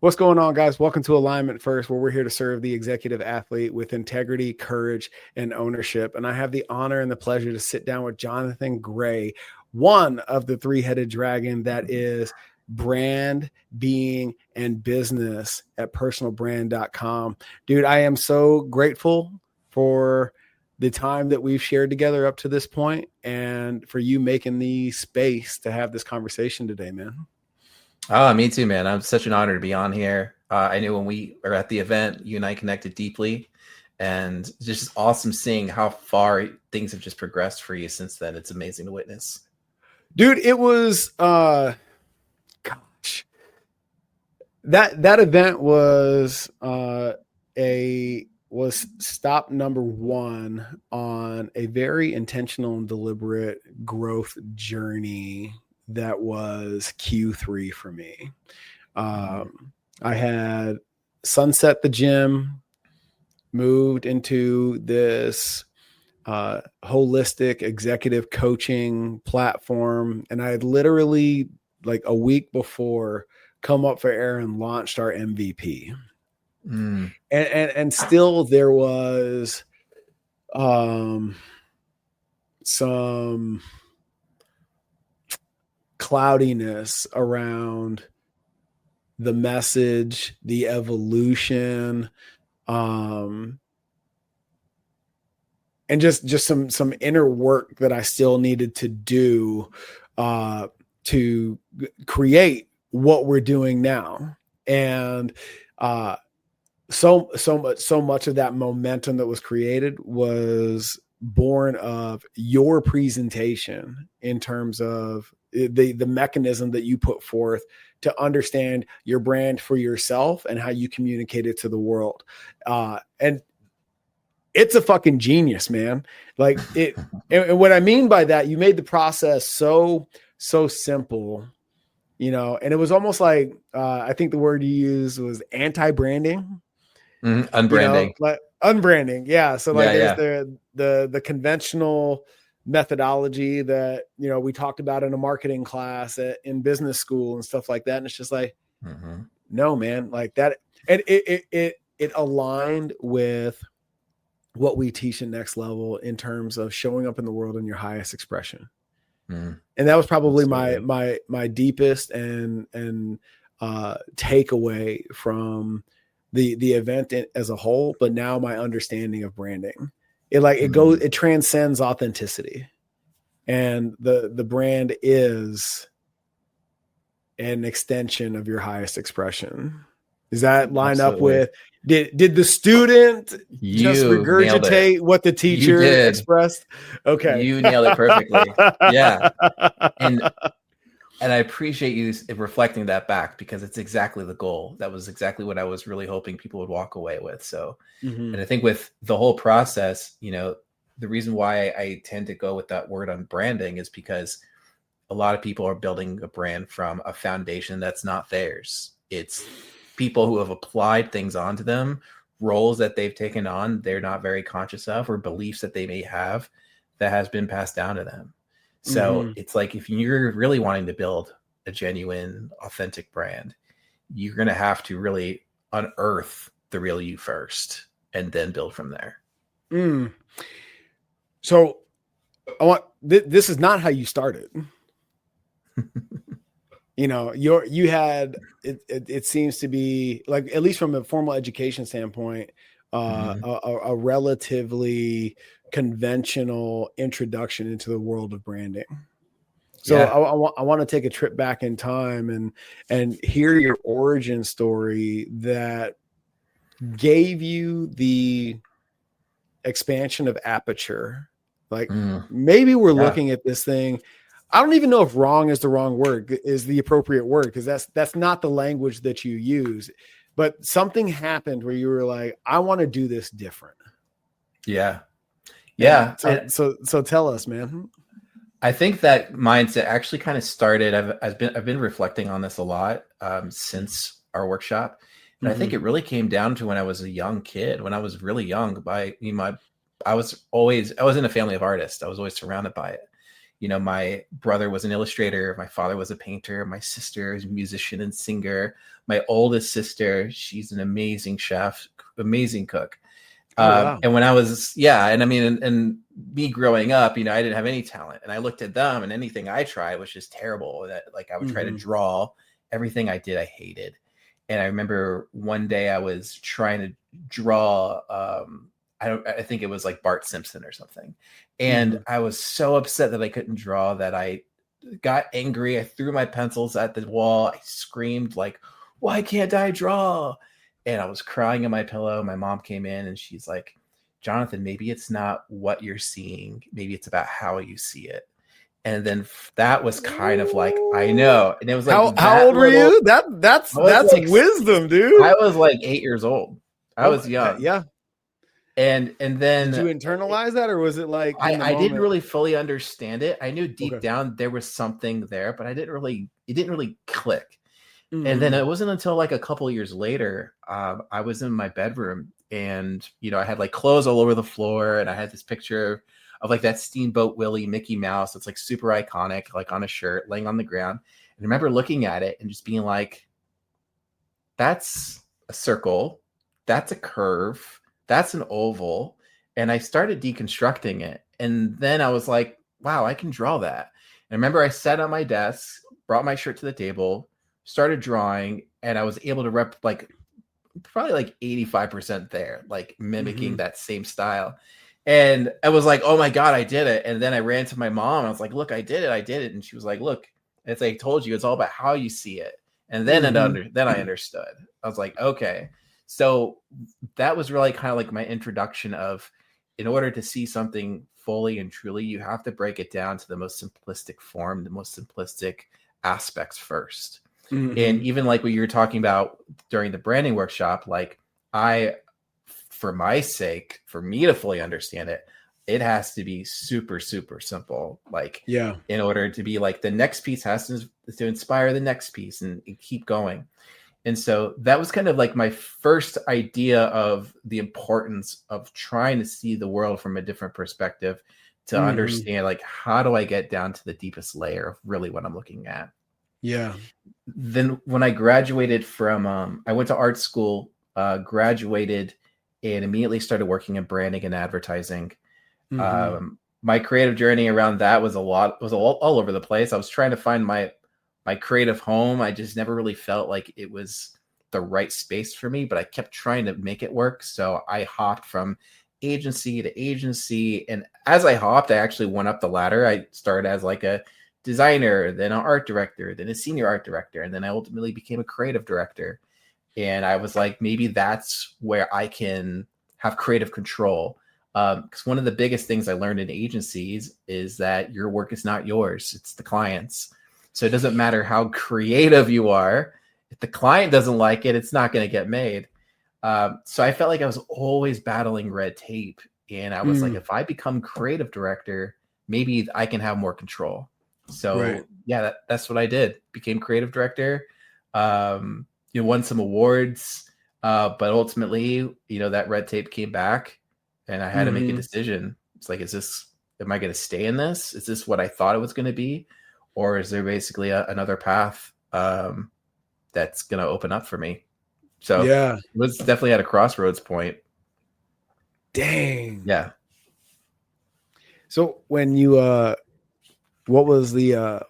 What's going on, guys? Welcome to Alignment First, where we're here to serve the executive athlete with integrity, courage, and ownership. And I have the honor and the pleasure to sit down with Jonathan Greye, one of the three-headed dragon that is brand, being, and business at personalbrand.com. Dude, I am so grateful for the time that we've shared together up to this point and for you making the space to have this conversation today, man. Oh, me too, man. I'm such an honor to be on here. I knew when we were at the event, you and I connected deeply, and it's just awesome seeing how far things have just progressed for you since then. It's amazing to witness. Dude, it was gosh. That event was was stop number one on a very intentional and deliberate growth journey that was Q3 for me. I had sunset the gym, moved into this holistic executive coaching platform, and I had literally, like a week before, come up for air and launched our MVP. And still there was some cloudiness around the message, the evolution, and just some inner work that I still needed to do to create what we're doing now. And so much of that momentum that was created was born of your presentation in terms of the mechanism that you put forth to understand your brand for yourself and how you communicate it to the world. And it's a fucking genius, man. Like it, and what I mean by that, you made the process so simple, and it was almost like, I think the word you used was anti-branding. Unbranding. Like unbranding. Yeah. So like there's the conventional methodology that, we talked about in a marketing class in business school and stuff like that. And it's just like, no, man, like that. And it aligned with what we teach in Next Level in terms of showing up in the world in your highest expression. And that was probably my deepest and takeaway from the event as a whole, but now my understanding of branding, it transcends authenticity, and the brand is an extension of your highest expression. Does that line up with, did the student just regurgitate what the teacher expressed? Okay. You nailed it perfectly. Yeah. And I appreciate you reflecting that back, because it's exactly the goal. That was exactly what I was really hoping people would walk away with. So, and I think with the whole process, the reason why I tend to go with that word on branding is because a lot of people are building a brand from a foundation that's not theirs. It's people who have applied things onto them, roles that they've taken on they're not very conscious of, or beliefs that they may have that has been passed down to them. So it's like, if you're really wanting to build a genuine, authentic brand, you're going to have to really unearth the real you first and then build from there. So this is not how you started. You had, it seems to be like, at least from a formal education standpoint, a relatively conventional introduction into the world of branding. So yeah. I want to take a trip back in time and hear your origin story that gave you the expansion of aperture. Like maybe we're looking at this thing. I don't even know if wrong is the wrong word, is the appropriate word, because that's not the language that you use. But something happened where you were like, I want to do this different. Yeah. So tell us, man. I think that mindset actually kind of started. I've been reflecting on this a lot since our workshop, and I think it really came down to when I was a young kid. When I was really young, I was in a family of artists. I was always surrounded by it. my brother was an illustrator, my father was a painter, my sister is a musician and singer. My oldest sister, she's an amazing chef, amazing cook. Wow. And when I was, and I mean, and me growing up, I didn't have any talent, and I looked at them, and anything I tried was just terrible. That like I would try to draw, everything I did, I hated. And I remember one day I was trying to draw, I think it was like Bart Simpson or something. And I was so upset that I couldn't draw that I got angry. I threw my pencils at the wall. I screamed like, why can't I draw? And I was crying in my pillow. My mom came in and she's like, Jonathan, maybe it's not what you're seeing. Maybe it's about how you see it. And then that was kind of like, I know. And it was like, how old were you? That's like, wisdom, dude. I was like 8 years old. I was young. Yeah. And then did you internalize that, or was it like I didn't really fully understand it? I knew deep down there was something there, but it didn't really click. And then it wasn't until like a couple of years later, I was in my bedroom and, I had like clothes all over the floor, and I had this picture of like that Steamboat Willie Mickey Mouse. It's like super iconic, like on a shirt laying on the ground. And I remember looking at it and just being like, that's a circle. That's a curve. That's an oval. And I started deconstructing it. And then I was like, wow, I can draw that. And I remember I sat on my desk, brought my shirt to the table, started drawing, and I was able to probably like 85% there, like mimicking that same style. And I was like, oh my God, I did it. And then I ran to my mom. I was like, look, I did it. And she was like, look, as I told you, it's all about how you see it. And then then I understood. I was like, okay. So that was really kind of like my introduction of, in order to see something fully and truly, you have to break it down to the most simplistic form, the most simplistic aspects first. And even like what you were talking about during the branding workshop, like for my sake, for me to fully understand it, it has to be super, super simple. Like, in order to be like, the next piece has to inspire the next piece and keep going. And so that was kind of like my first idea of the importance of trying to see the world from a different perspective, to understand like, how do I get down to the deepest layer of really what I'm looking at? Yeah. Then when I graduated from, I went to art school, graduated, and immediately started working in branding and advertising. My creative journey around that was all over the place. I was trying to find my creative home. I just never really felt like it was the right space for me, but I kept trying to make it work. So I hopped from agency to agency. And as I hopped, I actually went up the ladder. I started as like a designer, then an art director, then a senior art director. And then I ultimately became a creative director. And I was like, maybe that's where I can have creative control. Because one of the biggest things I learned in agencies is that your work is not yours, it's the client's. So it doesn't matter how creative you are. If the client doesn't like it, it's not going to get made. So I felt like I was always battling red tape. And I was like, if I become creative director, maybe I can have more control. So that's what I did. Became creative director. Won some awards. But ultimately, that red tape came back and I had to make a decision. It's like, am I going to stay in this? Is this what I thought it was going to be? Or is there basically another path that's going to open up for me? So it was definitely at a crossroads point. Dang. Yeah. So when you, what was the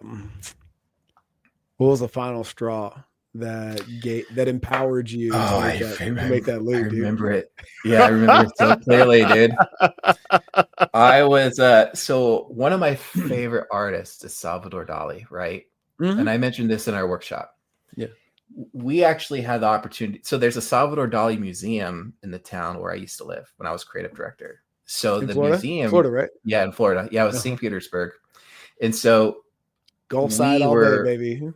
final straw that empowered you to make that leap? I remember it. Yeah, I remember it so clearly, dude. I was so one of my favorite artists is Salvador Dali, right? And I mentioned this in our workshop. Yeah. We actually had the opportunity. So there's a Salvador Dali museum in the town where I used to live when I was creative director. So in the Florida? Museum, Florida, right? Yeah, in Florida. Yeah, it was St. Petersburg. And so Gulf side all day, baby.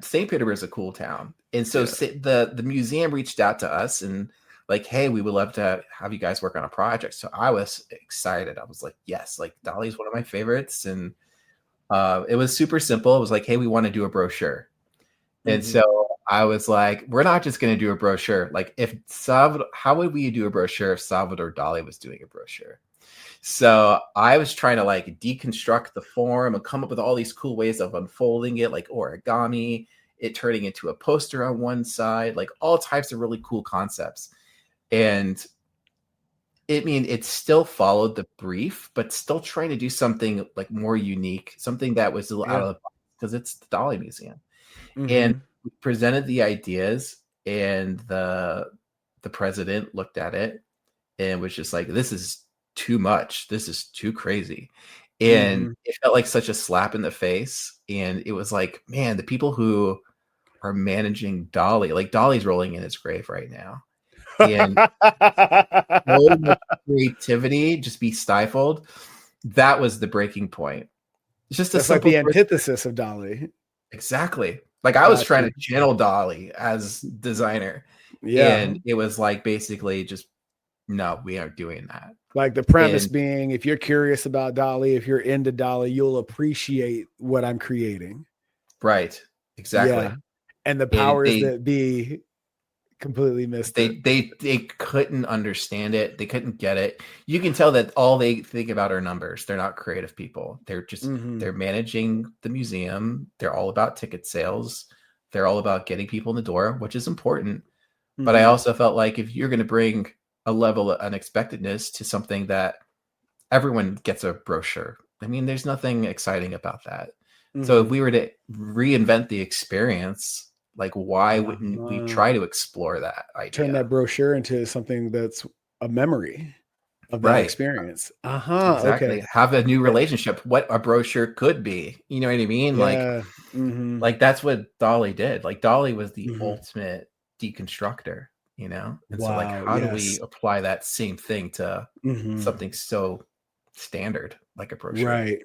St. Petersburg is a cool town. And so the museum reached out to us and like, hey, we would love to have you guys work on a project. So I was excited. I was like, yes, like Dali's one of my favorites. And it was super simple. It was like, hey, we want to do a brochure. And so I was like, we're not just going to do a brochure. Like how would we do a brochure if Salvador Dali was doing a brochure? So I was trying to like deconstruct the form and come up with all these cool ways of unfolding it, like origami, it turning into a poster on one side, like all types of really cool concepts. And it still followed the brief, but still trying to do something like more unique, something that was a little out of the box because it's the Dolly Museum. And we presented the ideas, and the president looked at it and was just like, this is too much. This is too crazy. And it felt like such a slap in the face. And it was like, man, the people who are managing Dolly, like Dolly's rolling in his grave right now. And so much creativity just be stifled. That was the breaking point. It's just That's like the antithesis of Dolly. Exactly. Like I was trying to channel Dolly as designer. Yeah. And it was like basically just, no, we aren't doing that. Like the premise being, if you're curious about Dolly, if you're into Dolly, you'll appreciate what I'm creating. Right. Exactly. Yeah. And the powers that be completely missed it. They couldn't understand it. They couldn't get it. You can tell that all they think about are numbers. They're not creative people. They're just they're managing the museum. They're all about ticket sales. They're all about getting people in the door, which is important. But I also felt like if you're going to bring a level of unexpectedness to something that everyone gets a brochure, I mean, there's nothing exciting about that. So if we were to reinvent the experience, like, why wouldn't we try to explore that idea? Turn that brochure into something that's a memory of that experience. Exactly. Okay. Have a new relationship. What a brochure could be. You know what I mean? Yeah. Like that's what Dolly did. Like Dolly was the ultimate deconstructor, you know? And so like, how do we apply that same thing to something so standard like a brochure? Right.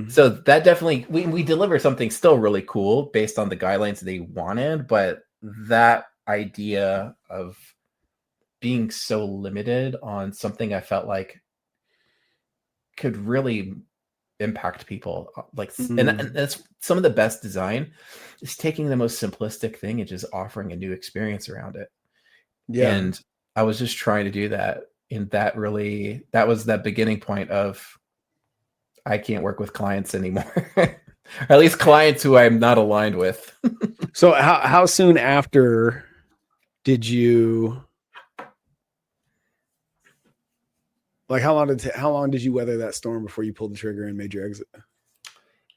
So that definitely, we deliver something still really cool based on the guidelines they wanted, but that idea of being so limited on something I felt like could really impact people, like, and that's some of the best design is taking the most simplistic thing and just offering a new experience around it. Yeah. And I was just trying to do that, and that was that beginning point of, I can't work with clients anymore. Or at least clients who I'm not aligned with. So how soon after did you, like, how long did you weather that storm before you pulled the trigger and made your exit?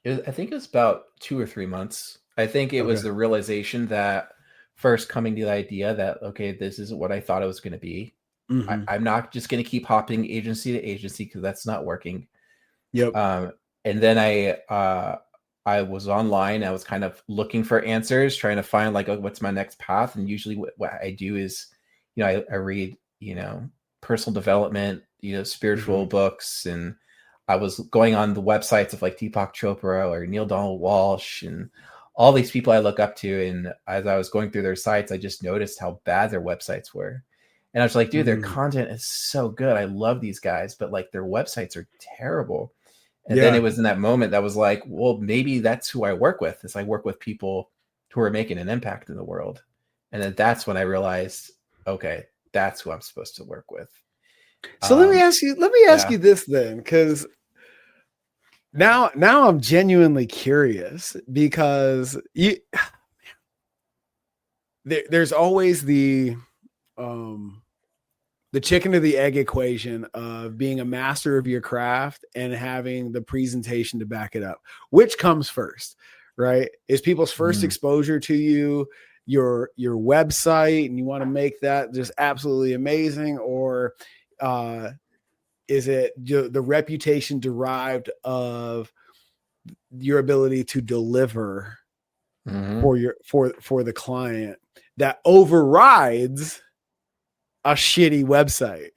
I think it was about 2 or 3 months. I think it was the realization that first coming to the idea that, okay, this isn't what I thought it was going to be. I'm not just going to keep hopping agency to agency because that's not working. Yep. And then I was online. I was kind of looking for answers, trying to find like, oh, what's my next path? And usually what I do is, you know, I read, you know, personal development, you know, spiritual books. And I was going on the websites of like Deepak Chopra or Neil Donald Walsh and all these people I look up to. And as I was going through their sites, I just noticed how bad their websites were. And I was like, dude, their content is so good. I love these guys, but like their websites are terrible. And then it was in that moment that was like, well, maybe that's who I work with, is I work with people who are making an impact in the world. And then that's when I realized, okay, that's who I'm supposed to work with. So let me ask you this then, because now I'm genuinely curious, because there's always the chicken or the egg equation of being a master of your craft and having the presentation to back it up. Which comes first, right? Is people's first exposure to you your website and you want to make that just absolutely amazing? Or is it the reputation derived of your ability to deliver for the client that overrides a shitty website?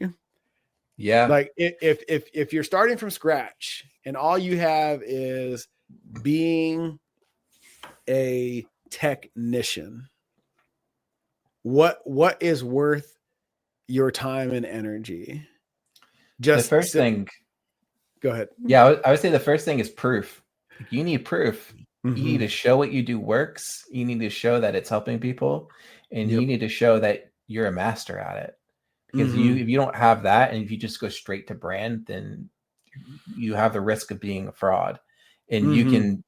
Yeah. Like if you're starting from scratch and all you have is being a technician, what is worth your time and energy? Just the first thing. Go ahead. Yeah, I would say the first thing is proof. You need proof. You need to show what you do works. You need to show that it's helping people, and you need to show that you're a master at it. because if you don't have that, and if you just go straight to brand, then you have the risk of being a fraud, and you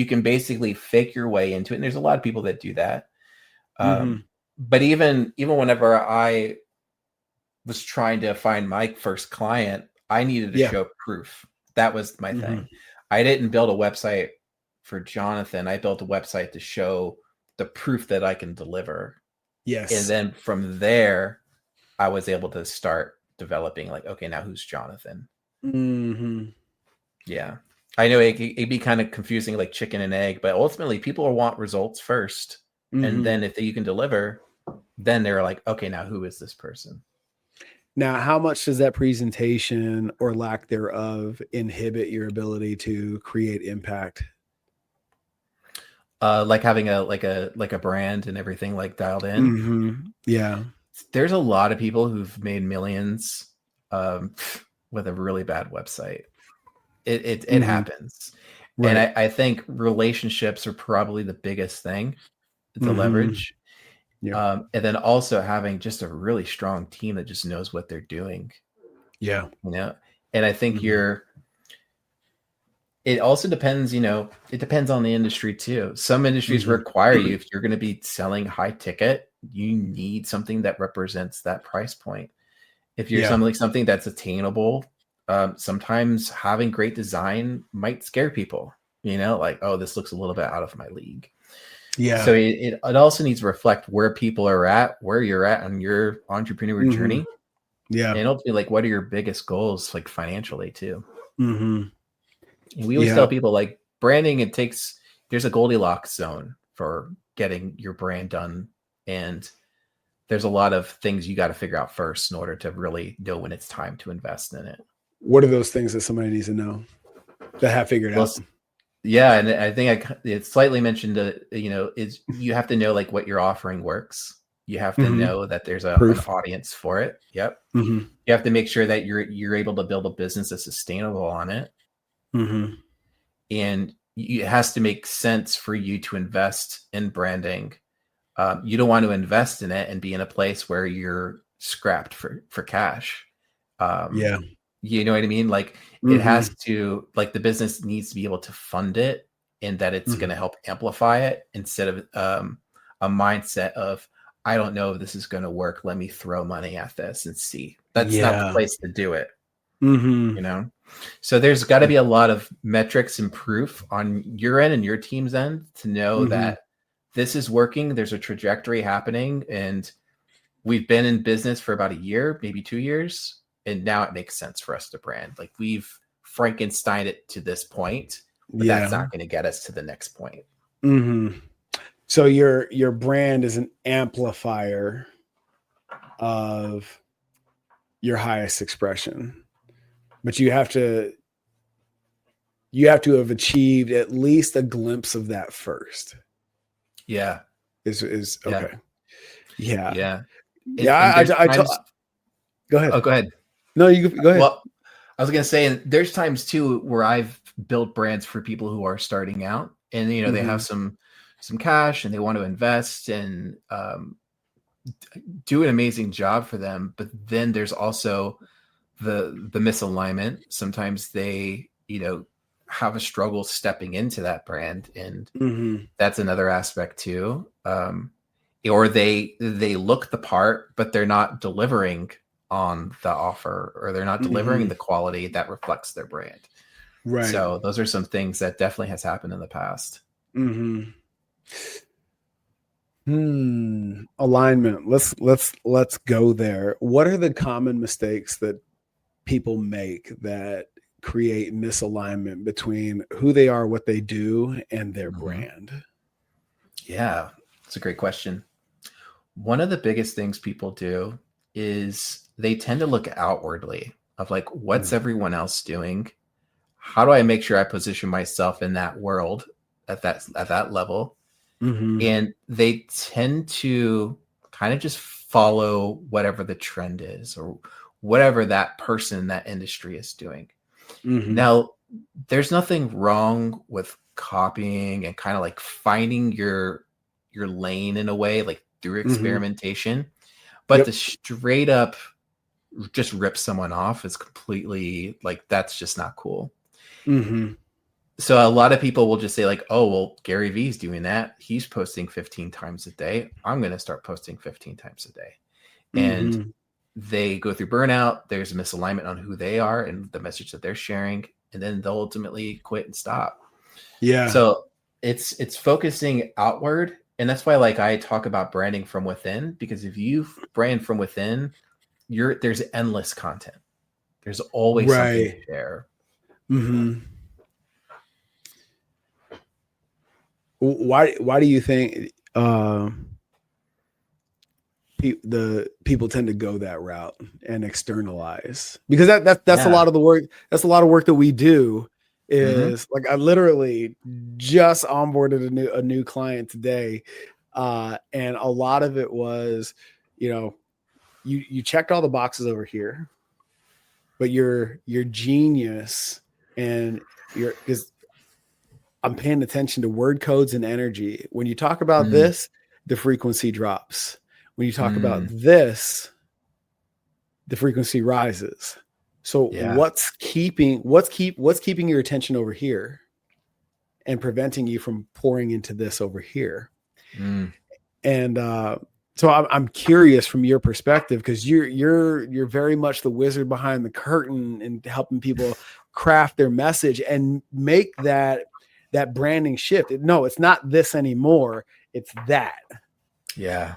can basically fake your way into it. And there's a lot of people that do that. But even whenever I was trying to find my first client, I needed to show proof. That was my thing. I didn't build a website for Jonathan. I built a website to show the proof that I can deliver. Yes. And then from there, I was able to start developing, like, okay, now who's Jonathan? Yeah. I know it'd be kind of confusing, like chicken and egg, but ultimately people want results first. And then if you can deliver, then they're like, okay, now who is this person? Now, how much does that presentation or lack thereof inhibit your ability to create impact? Like having a brand and everything like dialed in. Yeah. There's a lot of people who've made millions with a really bad website. It happens. Right. And I think relationships are probably the biggest thing to leverage. Yeah. And then also having just a really strong team that just knows what they're doing. Yeah. You know, and I think it also depends, it depends on the industry too. Some industries require you, if you're going to be selling high ticket, you need something that represents that price point. If you're something that's attainable, sometimes having great design might scare people, like, oh, this looks a little bit out of my league. Yeah. So it also needs to reflect where people are at, where you're at on your entrepreneurial journey. Yeah. And ultimately, like, what are your biggest goals, like financially too? And we always tell people, like, branding, there's a Goldilocks zone for getting your brand done. And there's a lot of things you got to figure out first in order to really know when it's time to invest in it. What are those things that somebody needs to know that have figured out? Yeah. And I think it slightly mentioned, is you have to know, like, what your offering works. You have to know that there's an audience for it. Yep. You have to make sure that you're able to build a business that's sustainable on it. And it has to make sense for you to invest in branding. You don't want to invest in it and be in a place where you're scrapped for cash. You know what I mean? Like, it has to, like, the business needs to be able to fund it, and that it's going to help amplify it, instead of a mindset of, I don't know if this is going to work, let me throw money at this and see. That's not the place to do it. So there's got to be a lot of metrics and proof on your end and your team's end to know that this is working. There's a trajectory happening, and we've been in business for about a year, maybe 2 years. And now it makes sense for us to brand. Like, we've Frankensteined it to this point, but that's not going to get us to the next point. So your brand is an amplifier of your highest expression, but you have to have achieved at least a glimpse of that first. Yeah. Is okay. Yeah. Go ahead. Oh, go ahead. No, you go ahead. Well, I was going to say, there's times too where I've built brands for people who are starting out, and they have some cash and they want to invest and do an amazing job for them. But then there's also the misalignment. Sometimes they, have a struggle stepping into that brand, and that's another aspect too. Or they look the part, but they're not delivering on the offer, or they're not delivering the quality that reflects their brand. Right. So those are some things that definitely has happened in the past. Alignment. Let's go there. What are the common mistakes that people make that create misalignment between who they are, what they do, and their brand? Yeah, it's a great question. One of the biggest things people do is they tend to look outwardly of, like, what's everyone else doing? How do I make sure I position myself in that world at that level? And they tend to kind of just follow whatever the trend is, or whatever that person in that industry is doing. Now, there's nothing wrong with copying and kind of like finding your lane in a way, like through experimentation. But to straight up just rip someone off is completely like, that's just not cool. Mm-hmm. So a lot of people will just say like, oh, well, Gary Vee's doing that. He's posting 15 times a day. I'm going to start posting 15 times a day. And Mm-hmm. they go through burnout. There's a misalignment on who they are and the message that they're sharing. And then they'll ultimately quit and stop. Yeah. So it's focusing outward. And that's why like I talk about branding from within, because if you brand from within, there's endless content. There's always something to share. Mm-hmm. Why do you think the people tend to go that route and externalize? Because that's a lot of the work. That's a lot of work that we do. Is like I literally just onboarded a new client today, and a lot of it was, you checked all the boxes over here, but your genius and because I'm paying attention to word codes and energy. When you talk about this, the frequency drops. When you talk about this, the frequency rises. So what's keeping your attention over here and preventing you from pouring into this over here? And so I'm curious from your perspective, because you're very much the wizard behind the curtain and helping people craft their message and make that branding shift. No, it's not this anymore. It's that. Yeah.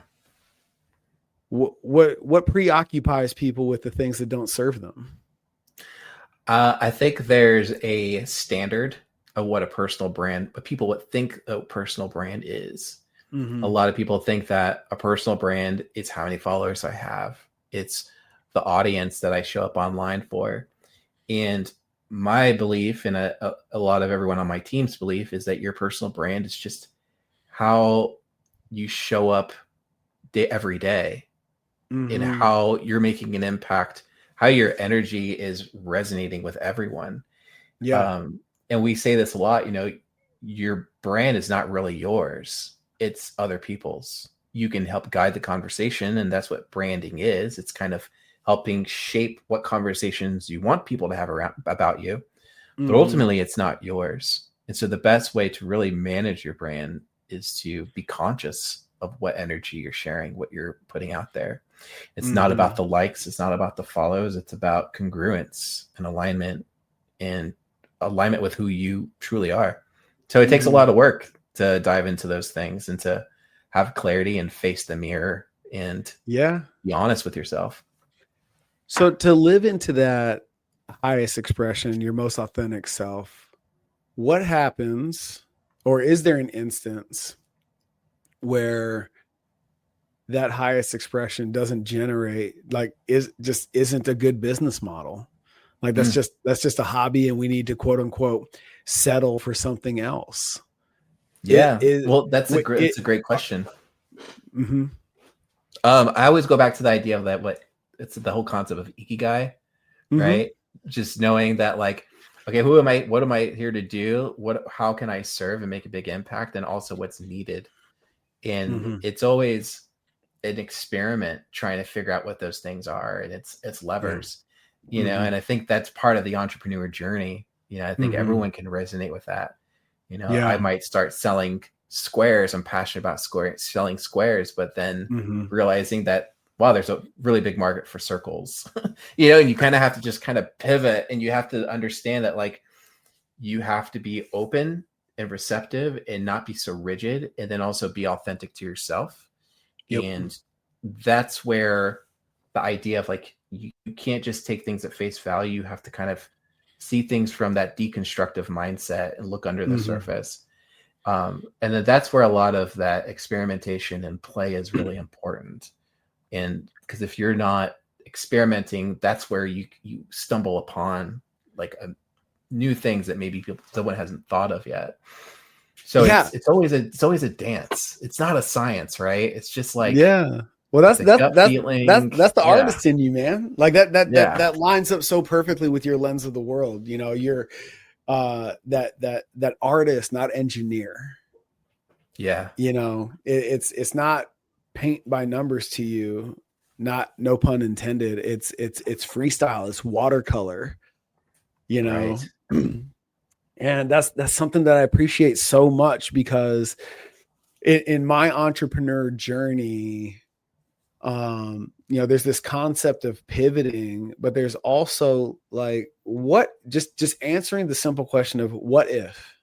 What preoccupies people with the things that don't serve them? I think there's a standard of what people would think a personal brand is. A lot of people think that a personal brand is how many followers I have. It's the audience that I show up online for. And my belief, and a lot of everyone on my team's belief, is that your personal brand is just how you show up every day, and how you're making an impact, how your energy is resonating with everyone. Yeah. And we say this a lot, your brand is not really yours. It's other people's. You can help guide the conversation, and that's what branding is. It's kind of helping shape what conversations you want people to have around about you, but ultimately it's not yours. And so the best way to really manage your brand is to be conscious of what energy you're sharing, what you're putting out there. It's not about the likes. It's not about the follows. It's about congruence and alignment with who you truly are. So it takes a lot of work to dive into those things and to have clarity and face the mirror and be honest with yourself. So to live into that highest expression, your most authentic self, what happens, or is there an instance where that highest expression doesn't generate, like, isn't a good business model? Like that's just a hobby, and we need to quote unquote settle for something else. Well, that's a great question. I always go back to the idea of that. It's the whole concept of ikigai, right? Just knowing that, like, okay, who am I? What am I here to do? How can I serve and make a big impact? And also what's needed. And it's always an experiment trying to figure out what those things are. And it's levers, and I think that's part of the entrepreneur journey. I think everyone can resonate with that. I might start selling squares. I'm passionate about selling squares, but then realizing that, wow, there's a really big market for circles, and you kind of have to just kind of pivot, and you have to understand that, like, you have to be open and receptive and not be so rigid, and then also be authentic to yourself. And that's where the idea of, like, you can't just take things at face value. You have to kind of see things from that deconstructive mindset and look under the surface. And then that's where a lot of that experimentation and play is really important. And because if you're not experimenting, that's where you stumble upon, like, new things that maybe someone hasn't thought of yet. So it's always a dance. It's not a science, right? It's just like, well, that's the artist in you, man. Like that lines up so perfectly with your lens of the world. You're that artist, not engineer. It's not paint by numbers to you. no pun intended. It's freestyle. It's watercolor, you know. Right. And that's something that I appreciate so much, because in my entrepreneur journey, there's this concept of pivoting, but there's also like, what, just answering the simple question of what if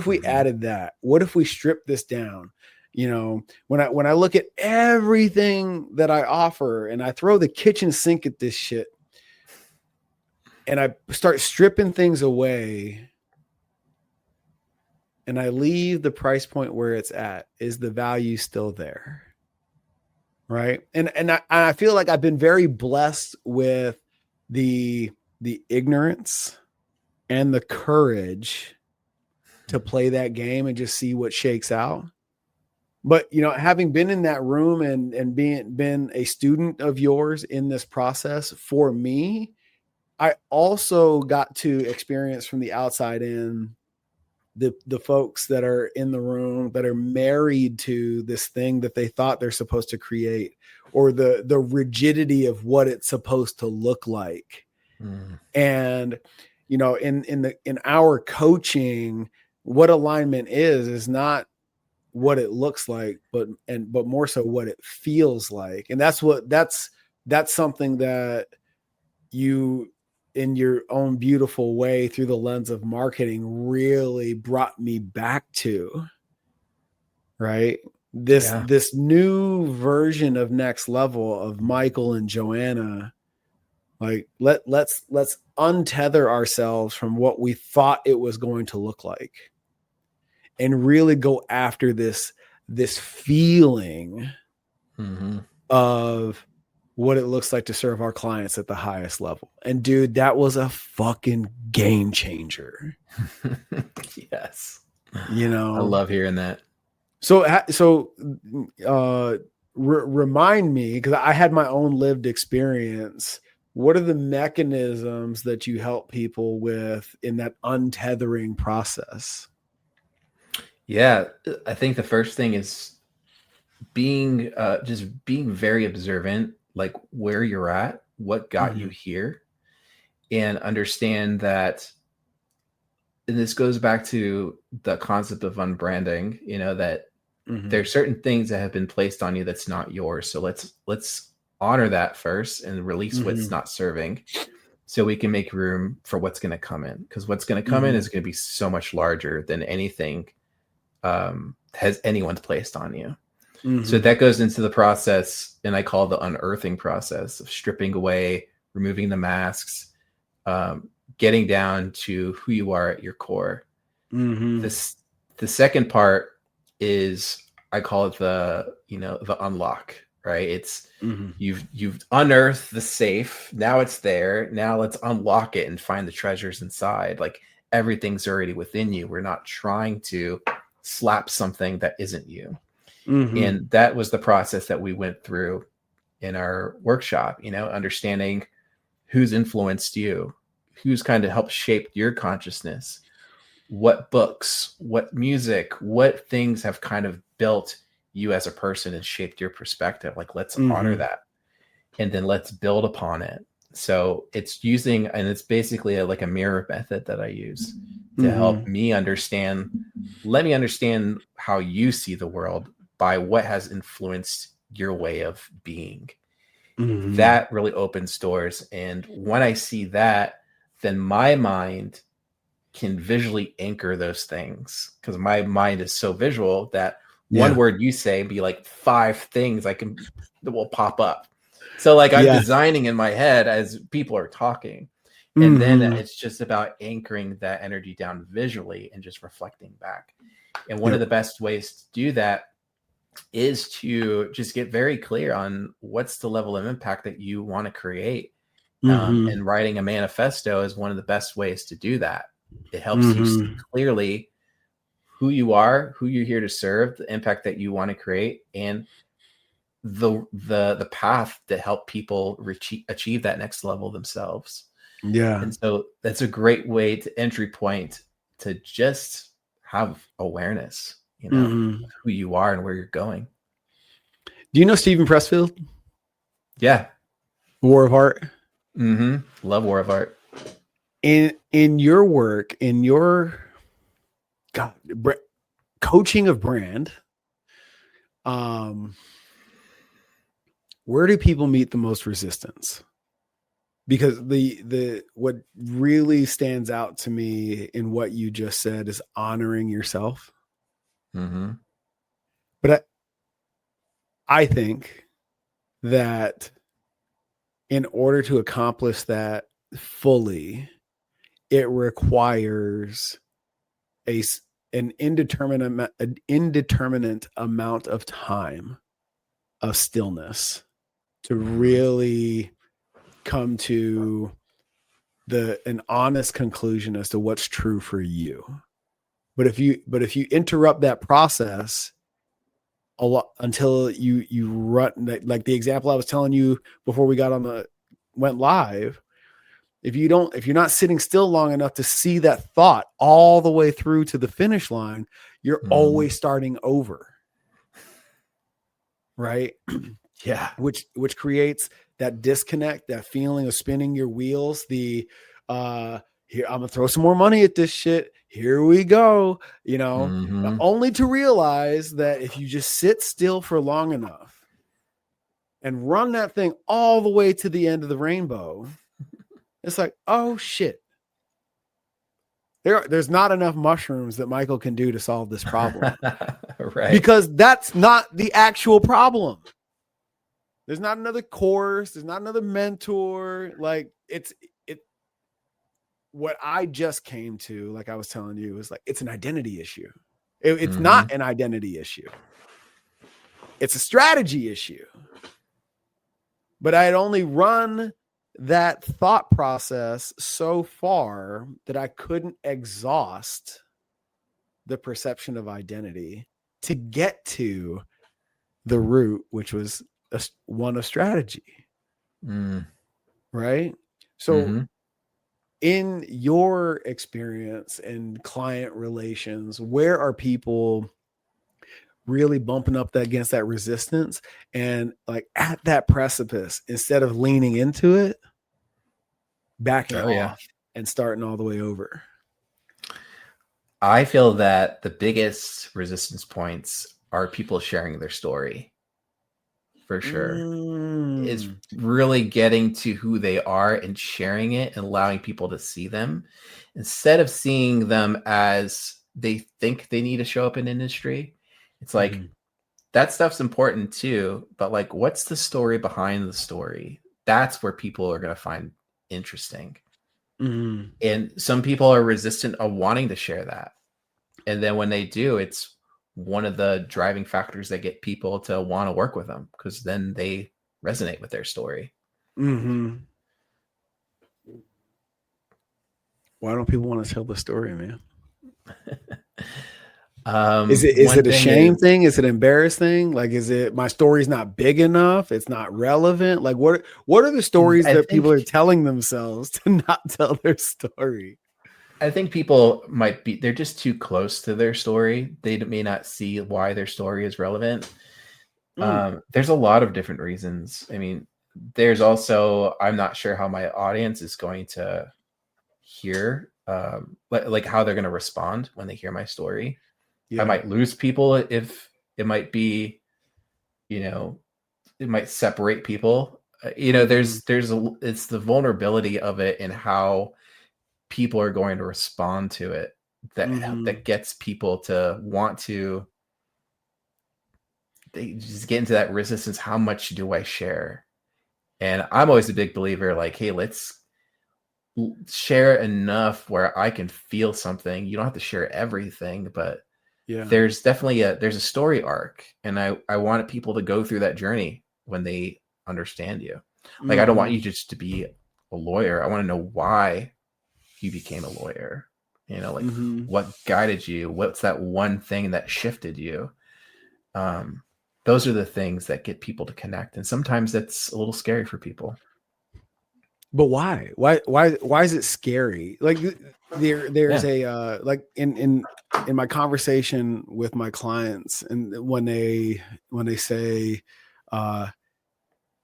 we added that? What if we strip this down? When I look at everything that I offer and I throw the kitchen sink at this shit and I start stripping things away and I leave the price point where it's at, is the value still there? Right. And I feel like I've been very blessed with the ignorance and the courage to play that game and just see what shakes out. But, having been in that room and been a student of yours in this process, for me, I also got to experience from the outside in the folks that are in the room that are married to this thing that they thought they're supposed to create, or the rigidity of what it's supposed to look like. And, in our coaching, what alignment is not what it looks like, but more so what it feels like. And that's something that you, in your own beautiful way through the lens of marketing, really brought me back to, right? This new version of Next Level of Michael and Joanna, like let's untether ourselves from what we thought it was going to look like and really go after this feeling of what it looks like to serve our clients at the highest level. And dude, that was a fucking game changer. Yes. I love hearing that. So remind me, because I had my own lived experience. What are the mechanisms that you help people with in that untethering process? Yeah, I think the first thing is being very observant, like where you're at, what got you here, and understand that. And this goes back to the concept of unbranding, that there are certain things that have been placed on you that's not yours. So let's honor that first and release what's not serving, so we can make room for what's going to come in. Because what's going to come in is going to be so much larger than anything has anyone's placed on you. So that goes into the process, and I call it the unearthing process of stripping away, removing the masks, getting down to who you are at your core. The second part is, I call it the unlock, right? It's you've unearthed the safe. Now it's there. Now let's unlock it and find the treasures inside. Like, everything's already within you. We're not trying to slap something that isn't you. And that was the process that we went through in our workshop, understanding who's influenced you, who's kind of helped shape your consciousness, what books, what music, what things have kind of built you as a person and shaped your perspective. Like, let's honor that, and then let's build upon it. So it's using, and it's basically like a mirror method that I use to help me understand. Let me understand how you see the world by what has influenced your way of being. That really opens doors. And when I see that, then my mind can visually anchor those things, because my mind is so visual that one word you say be like 5 things that will pop up. So like I'm designing in my head as people are talking. And then it's just about anchoring that energy down visually and just reflecting back. And one of the best ways to do that is to just get very clear on what's the level of impact that you want to create. And writing a manifesto is one of the best ways to do that. It helps you see clearly who you are, who you're here to serve, the impact that you want to create, and the path to help people achieve that next level themselves. And so that's a great way to entry point to just have awareness, of who you are and where you're going. Do you know Stephen Pressfield? Yeah. War of Art. Love War of Art. In your work, in your coaching of brand, where do people meet the most resistance? Because the what really stands out to me in what you just said is honoring yourself. But I think that in order to accomplish that fully, it requires an indeterminate amount of time of stillness to really come to an honest conclusion as to what's true for you. But if you interrupt that process a lot until you run, like the example I was telling you before we went live, if you're not sitting still long enough to see that thought all the way through to the finish line, you're always starting over. Right? Yeah. Which creates that disconnect, that feeling of spinning your wheels, here, I'm gonna throw some more money at this shit. Here we go. Only to realize that if you just sit still for long enough and run that thing all the way to the end of the rainbow, it's like, oh shit. There's not enough mushrooms that Michael can do to solve this problem. Right. Because that's not the actual problem. There's not another course. There's not another mentor. Like what I just came to, like I was telling you, is like, it's an identity issue. It's not an identity issue. It's a strategy issue. But I had only run that thought process so far that I couldn't exhaust the perception of identity to get to the root, which was one of strategy. Right? So in your experience and client relations, where are people really bumping up against that resistance and like at that precipice, instead of leaning into it, backing off and starting all the way over? I feel that the biggest resistance points are people sharing their story. For sure. It's really getting to who they are and sharing it and allowing people to see them instead of seeing them as they think they need to show up in industry. It's like that stuff's important too, but like, what's the story behind the story? That's where people are going to find interesting. And some people are resistant of wanting to share that. And then when they do, it's one of the driving factors that get people to want to work with them, because then they resonate with their story. Why don't people want to tell the story, man? Is it a shame thing? Is it an embarrassed thing? Like, is it my story's not big enough? It's not relevant? Like, what are the stories that people are telling themselves to not tell their story? I think people they're just too close to their story. They may not see why their story is relevant. There's a lot of different reasons. I mean, there's also, I'm not sure how my audience is going to hear, like how they're going to respond when they hear my story. I might lose people if it might be, it might separate people. It's the vulnerability of it and how people are going to respond to it that gets people to want to, they just get into that resistance. How much do I share? And I'm always a big believer, like, hey, let's share enough where I can feel something. You don't have to share everything, but there's definitely there's a story arc, and I want people to go through that journey when they understand you. Like, I don't want you just to be a lawyer. I want to know why you became a lawyer. What guided you? What's that one thing that shifted you? Those are the things that get people to connect, and sometimes that's a little scary for people. But why? Why is it scary? Like, there's a like in my conversation with my clients, and when they say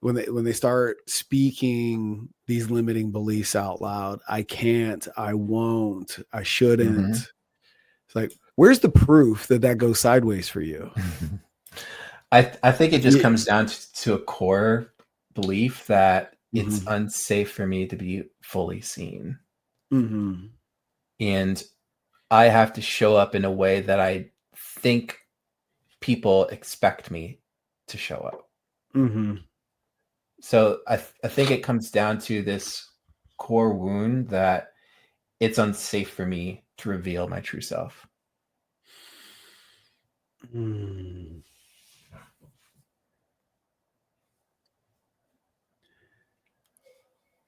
when they start speaking these limiting beliefs out loud, I can't, I won't, I shouldn't. Mm-hmm. It's like, where's the proof that that goes sideways for you? I think it just comes down to a core belief that it's Mm-hmm. unsafe for me to be fully seen. Mm-hmm. And I have to show up in a way that I think people expect me to show up. Mm-hmm. So I think it comes down to this core wound that it's unsafe for me to reveal my true self. Mm.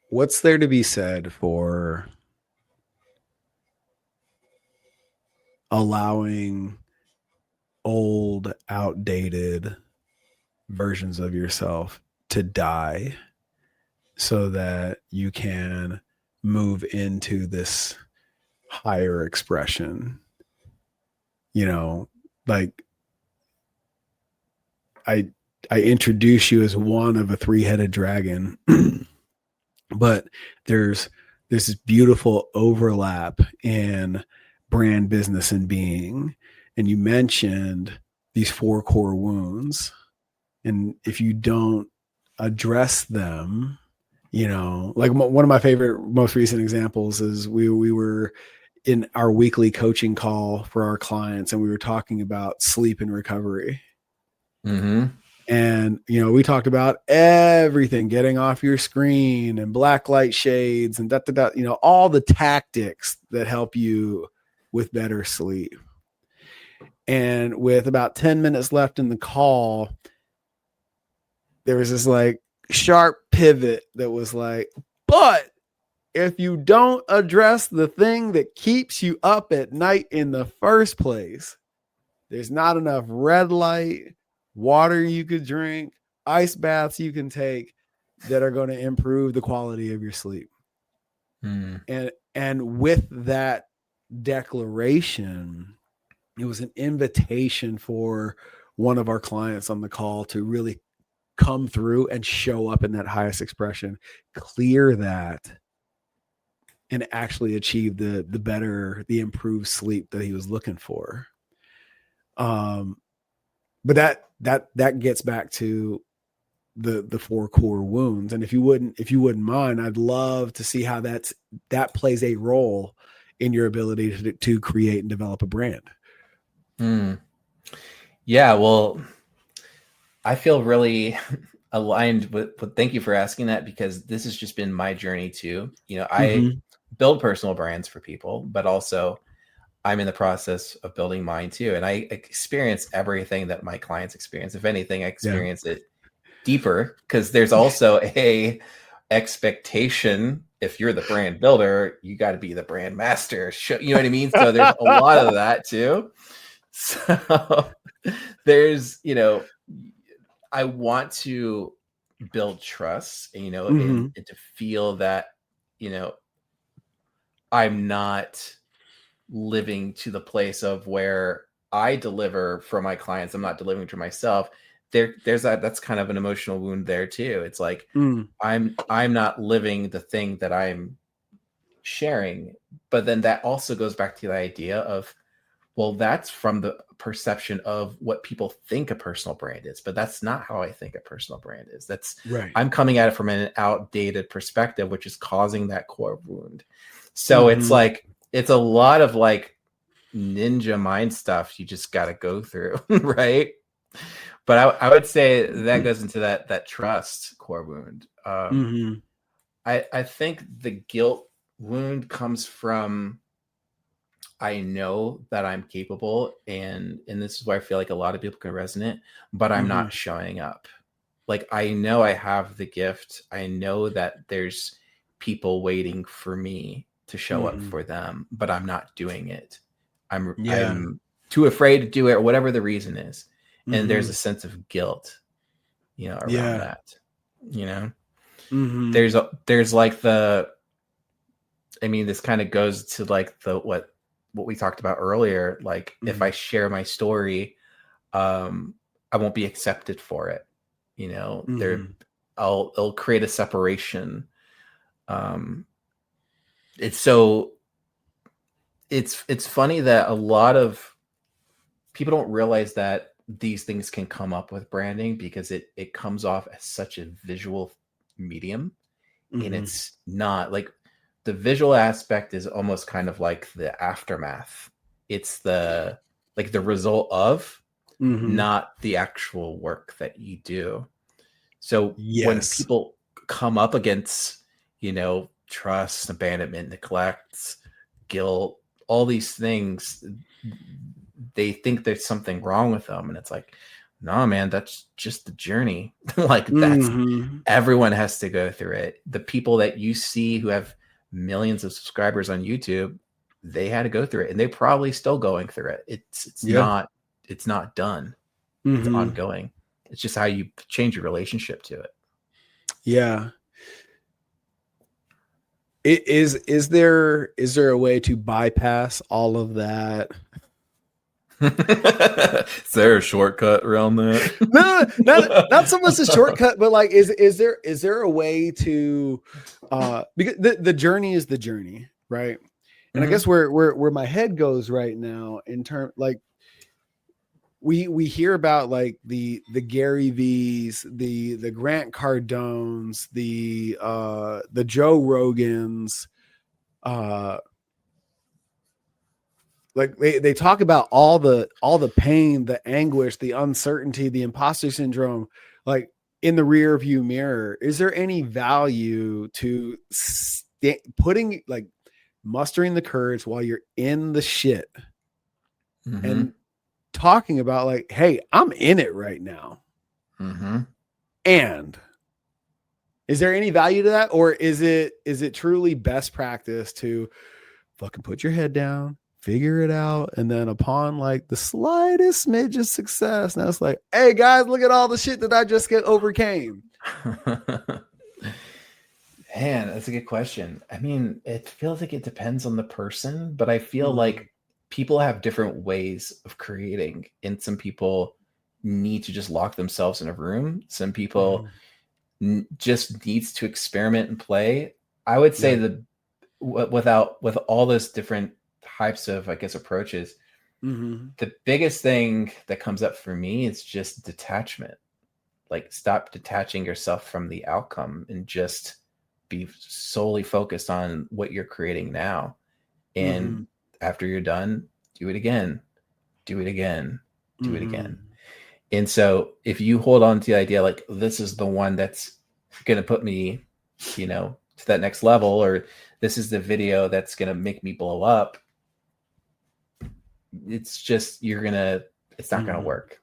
What's there to be said for allowing old, outdated versions of yourself to die so that you can move into this higher expression? You know, like I I introduce you as one of a three-headed dragon, but there's this beautiful overlap in brand, business, and being. And you mentioned these four core wounds. And if you don't address them, you know, like one of my favorite, most recent examples is we were in our weekly coaching call for our clients, and we were talking about sleep and recovery. Mm-hmm. And, you know, we talked about everything, getting off your screen and black light shades and you know, all the tactics that help you with better sleep. And with about 10 minutes left in the call, there was this like sharp pivot that was like, but if you don't address the thing that keeps you up at night in the first place, there's not enough red light, water you could drink, ice baths you can take that are going to improve the quality of your sleep. Mm. And with that declaration, it was an invitation for one of our clients on the call to really come through and show up in that highest expression, clear that, and actually achieve the improved sleep that he was looking for. But that gets back to the four core wounds. And if you wouldn't mind, I'd love to see how that plays a role in your ability to create and develop a brand. Mm. Yeah, well, I feel really aligned with thank you for asking that, because this has just been my journey too. You know, I build personal brands for people, but also I'm in the process of building mine too. And I experience everything that my clients experience. If anything, I experience it deeper, because there's also a expectation. If you're the brand builder, you got to be the brand master. You know what I mean? So there's a lot of that too. So there's, you know, I want to build trust, you know, and to feel that, you know, I'm not living to the place of where I deliver for my clients, I'm not delivering to myself. There's that's kind of an emotional wound there too. It's like I'm not living the thing that I'm sharing. But then that also goes back to the idea of, well, that's from the perception of what people think a personal brand is, but that's not how I think a personal brand is. That's right. I'm coming at it from an outdated perspective, which is causing that core wound. So it's like, it's a lot of like ninja mind stuff you just got to go through, right? But I would say that goes into that trust core wound. I think the guilt wound comes from, I know that I'm capable, and this is where I feel like a lot of people can resonate, but I'm not showing up. Like, I know I have the gift. I know that there's people waiting for me to show up for them, but I'm not doing it. I'm too afraid to do it, or whatever the reason is. And there's a sense of guilt, you know, around that, you know. There's like I mean, this kind of goes to like what we talked about earlier. Like, if I share my story, I won't be accepted for it. You know, it'll create a separation. It's funny that a lot of people don't realize that these things can come up with branding because it comes off as such a visual medium. And it's not like the visual aspect is almost kind of like the aftermath. It's the result of, not the actual work that you do. So when people come up against, trust, abandonment, neglect, guilt, all these things, they think there's something wrong with them. And it's like, no, man, that's just the journey. Like that's everyone has to go through it. The people that you see who have millions of subscribers on YouTube, they had to go through it, and they're probably still going through it. It's not done. It's ongoing. It's just how you change your relationship to it. Yeah. Is there a way to bypass all of that? Is there a shortcut around that? No, not so much a shortcut, but like, is there a way to, because the journey is the journey, right? And I guess where my head goes right now in terms, like, we hear about like the Gary V's, the Grant Cardones, the Joe Rogans, like they talk about all the pain, the anguish, the uncertainty, the imposter syndrome, like in the rear view mirror. Is there any value to putting, like, mustering the courage while you're in the shit and talking about like, hey, I'm in it right now. And is there any value to that? Or is it truly best practice to fucking put your head down, figure it out, and then upon like the slightest smidge of success, now it's like, hey guys, look at all the shit that I just overcame? Man, that's a good question. I mean, it feels like it depends on the person, but I feel like people have different ways of creating, and some people need to just lock themselves in a room. Some people just needs to experiment and play. I would say with all those different types of, I guess, approaches, the biggest thing that comes up for me is just detachment. Like, stop detaching yourself from the outcome and just be solely focused on what you're creating now. And after you're done, do it again, do it again, do it again. And so if you hold on to the idea, like, this is the one that's going to put me, to that next level, or this is the video that's going to make me blow up, it's just, it's not going to work.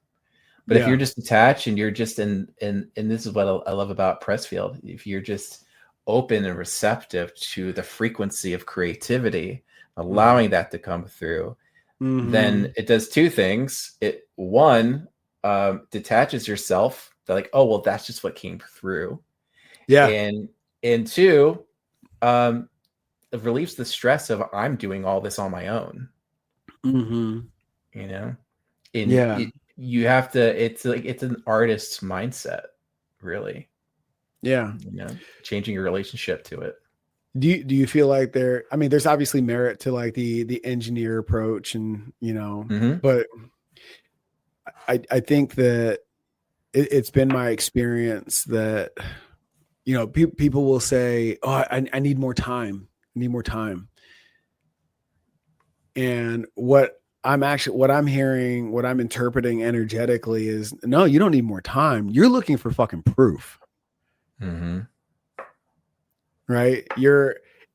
But if you're just detached and you're just and this is what I love about Pressfield, if you're just open and receptive to the frequency of creativity, allowing that to come through, then it does two things. One, detaches yourself. They're like, oh, well, that's just what came through. Yeah. And two, it relieves the stress of, I'm doing all this on my own. You have to, it's like, it's an artist's mindset, really. Yeah. Changing your relationship to it. Do you feel like there's obviously merit to like the engineer approach, and, but I think that it's been my experience that, people will say, oh, I need more time. I need more time. And what I'm hearing, what I'm interpreting energetically is, no, you don't need more time. You're looking for fucking proof. Right.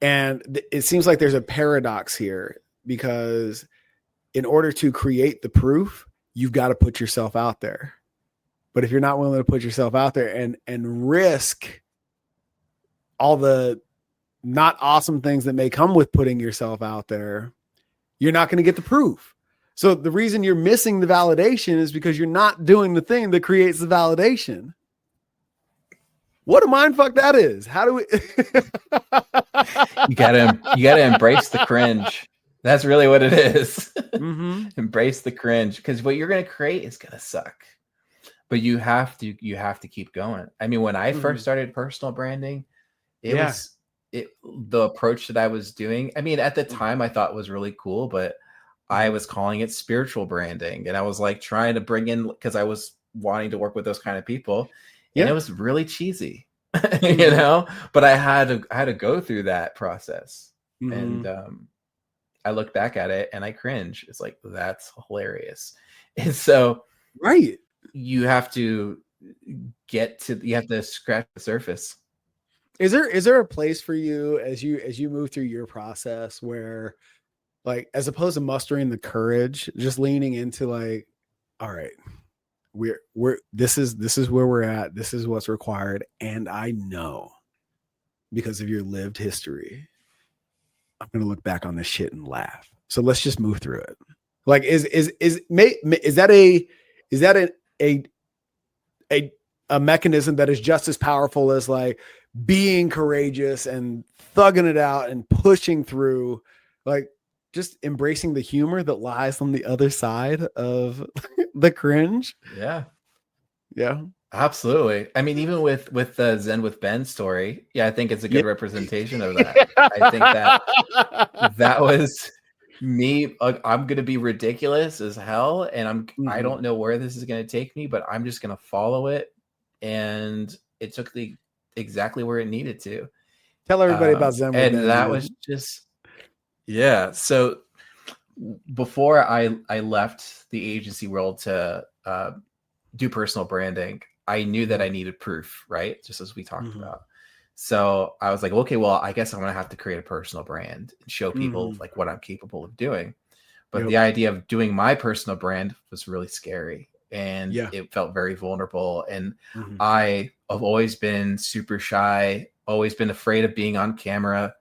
And it seems like there's a paradox here, because in order to create the proof, you've got to put yourself out there. But if you're not willing to put yourself out there and risk all the not awesome things that may come with putting yourself out there, you're not going to get the proof. So the reason you're missing the validation is because you're not doing the thing that creates the validation. What a mindfuck that is. How do we you gotta embrace the cringe. That's really what it is. Embrace the cringe, because what you're gonna create is gonna suck. but you have to keep going. I mean, when I first started personal branding, the approach that I was doing, I mean, at the time I thought was really cool, but I was calling it spiritual branding, and I was like trying to bring in, because I was wanting to work with those kind of people, and it was really cheesy, you know, but I had to go through that process. And I look back at it and I cringe. It's like, that's hilarious. And so you have to scratch the surface. Is there a place for you as you move through your process where, like, as opposed to mustering the courage, just leaning into like, all right, this is where we're at, this is what's required, and I know because of your lived history, I'm gonna look back on this shit and laugh. So let's just move through it. Like, is that a mechanism that is just as powerful as like being courageous and thugging it out and pushing through, like just embracing the humor that lies on the other side of the cringe? Yeah. Yeah. Absolutely. I mean, even with the Zen with Ben story, I think it's a good representation of that. I think that was me. I'm going to be ridiculous as hell, and I don't know where this is going to take me, but I'm just going to follow it. And it took exactly where it needed to. Tell everybody about Zen with Ben. And that was just, so before I left the agency world to do personal branding, I knew that I needed proof, right? Just as we talked about. So I was like, okay, well, I guess I'm going to have to create a personal brand and show people like what I'm capable of doing. But the idea of doing my personal brand was really scary, and it felt very vulnerable. And I have always been super shy, always been afraid of being on camera.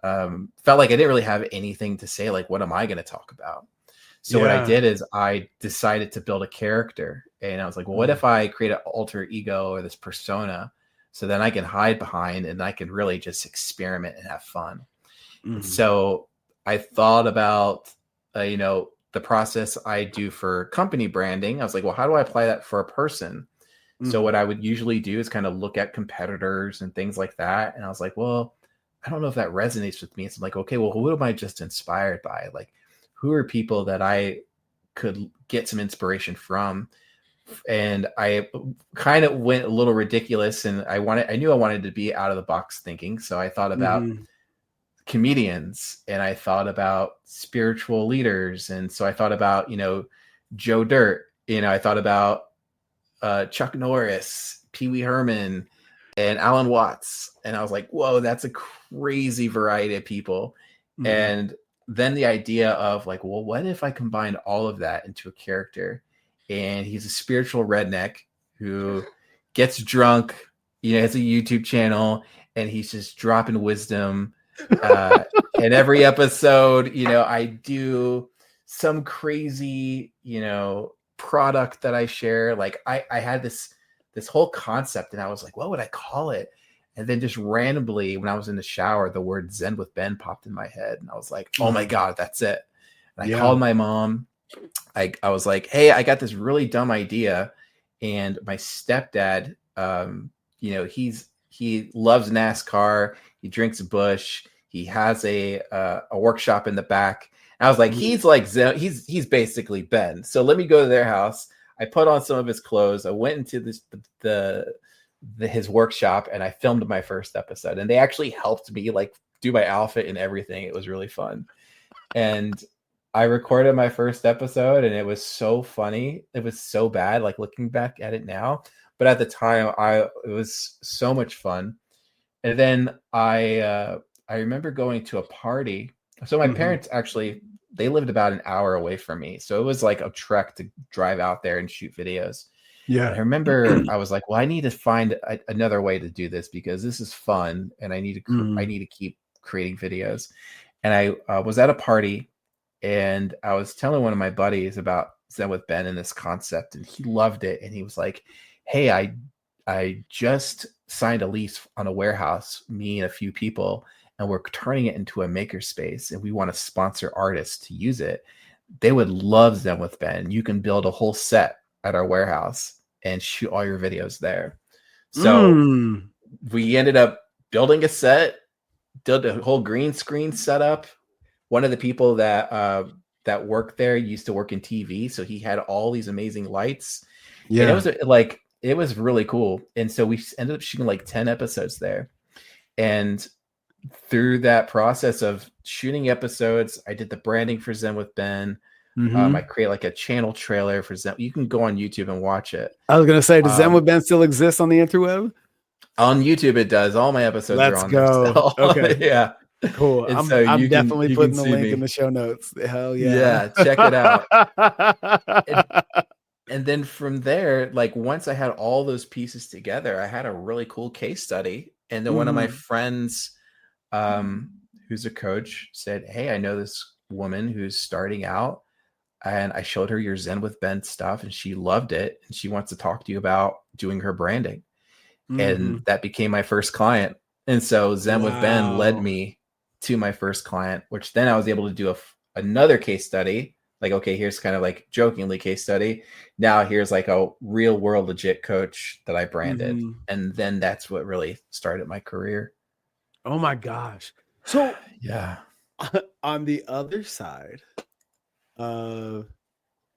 Felt like I didn't really have anything to say. Like, what am I going to talk about? So what I did is I decided to build a character, and I was like, well, what if I create an alter ego or this persona, so then I can hide behind and I can really just experiment and have fun. And so I thought about, the process I do for company branding. I was like, well, how do I apply that for a person? So what I would usually do is kind of look at competitors and things like that. And I was like, well, I don't know if that resonates with me. So I'm like, okay, well, who am I just inspired by? Like, who are people that I could get some inspiration from? And I kind of went a little ridiculous, and I knew I wanted to be out of the box thinking. So I thought about comedians, and I thought about spiritual leaders. And so I thought about, Joe Dirt, I thought about Chuck Norris, Pee Wee Herman, and Alan Watts. And I was like, whoa, that's a crazy variety of people. And then the idea of like, well, what if I combined all of that into a character? And he's a spiritual redneck who gets drunk, has a YouTube channel, and he's just dropping wisdom. And every episode, I do some crazy, product that I share. Like I had this whole concept, and I was like, what would I call it? And then just randomly, when I was in the shower, the word Zen with Ben popped in my head. And I was like, oh my God, that's it. And I called my mom. I was like, hey, I got this really dumb idea. And my stepdad, he loves NASCAR. He drinks Bush. He has a workshop in the back. And I was like, he's like Zen, he's basically Ben. So let me go to their house. I put on some of his clothes. I went into his workshop, and I filmed my first episode, and they actually helped me like do my outfit and everything. It was really fun. And I recorded my first episode, and it was so funny. It was so bad, like looking back at it now, but at the time it was so much fun. And then I remember going to a party. So my parents actually, they lived about an hour away from me. So it was like a trek to drive out there and shoot videos. Yeah. And I remember I was like, well, I need to find another way to do this, because this is fun, and I need to keep creating videos. And I was at a party, and I was telling one of my buddies about Zen with Ben and this concept, and he loved it. And he was like, hey, I just signed a lease on a warehouse, me and a few people, and we're turning it into a makerspace, and we want to sponsor artists to use it. They would love Zen with Ben. You can build a whole set at our warehouse. and shoot all your videos there. So we ended up building a set, did a whole green screen setup. One of the people that worked there used to work in TV, so he had all these amazing lights. Yeah, and it was really cool. And so we ended up shooting like 10 episodes there. And through that process of shooting episodes, I did the branding for Zen with Ben. I create like a channel trailer for Zen. You can go on YouTube and watch it. I was gonna say, does Zen with Ben still exist on the interweb? On YouTube, it does. All my episodes are on there still. Okay, yeah, cool. I'm definitely putting the link in the show notes. Hell yeah, check it out. And then from there, like once I had all those pieces together, I had a really cool case study. And then one of my friends, who's a coach, said, "Hey, I know this woman who's starting out, and I showed her your Zen with Ben stuff, and she loved it, and she wants to talk to you about doing her branding." And that became my first client. And so Zen with Ben led me to my first client, which then I was able to do another case study. Like, okay, here's kind of like jokingly case study. Now here's like a real world legit coach that I branded. And then that's what really started my career. Oh my gosh. So yeah, on the other side of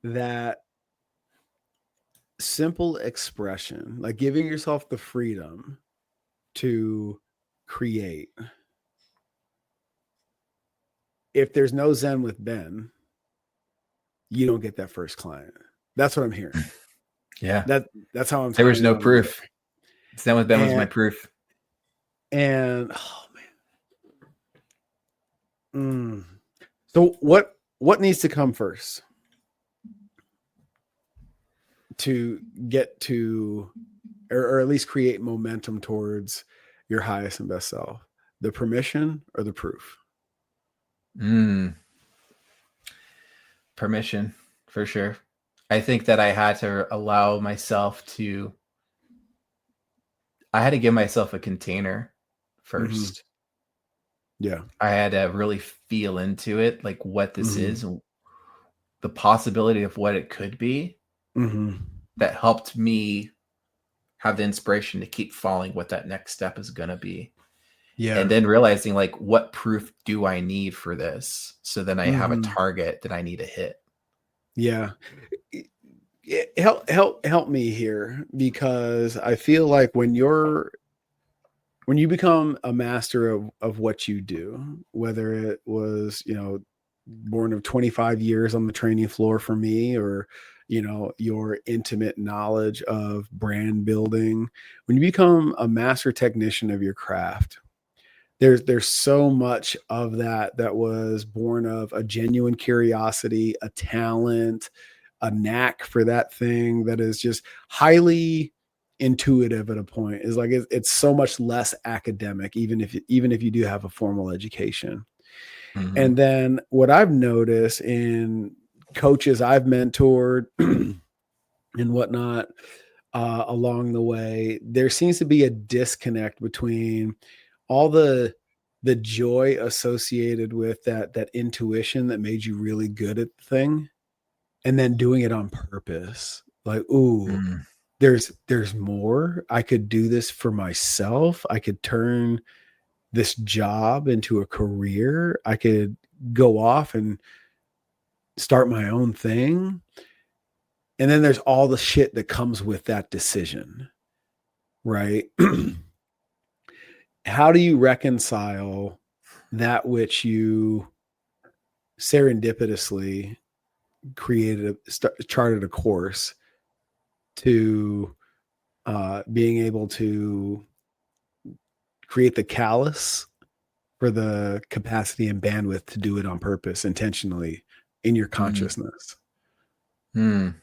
that simple expression, like giving yourself the freedom to create. If there's no Zen with Ben, you don't get that first client. That's what I'm hearing. Yeah. That's how I'm. There was no proof. Zen with Ben was my proof. And oh man. So what needs to come first to get to, or at least create momentum towards your highest and best self? The permission or the proof? Permission, for sure. I think that I had to allow myself I had to give myself a container first. Yeah. I had to really feel into it, like what this is, and the possibility of what it could be. That helped me have the inspiration to keep following what that next step is going to be. Yeah. And then realizing like, what proof do I need for this? So then I have a target that I need to hit. Yeah. Help me here, because I feel like when you become a master of what you do, whether it was, born of 25 years on the training floor for me, or, your intimate knowledge of brand building, when you become a master technician of your craft, there's so much of that was born of a genuine curiosity, a talent, a knack for that thing that is just highly intuitive at a point. Is like it's so much less academic, even if you do have a formal education. And then what I've noticed in coaches I've mentored and whatnot along the way, there seems to be a disconnect between all the joy associated with that intuition that made you really good at the thing, and then doing it on purpose. Like, there's more. I could do this for myself. I could turn this job into a career. I could go off and start my own thing. And then there's all the shit that comes with that decision, right? How do you reconcile that which you serendipitously charted a course to being able to create the callus for the capacity and bandwidth to do it on purpose, intentionally, in your consciousness? The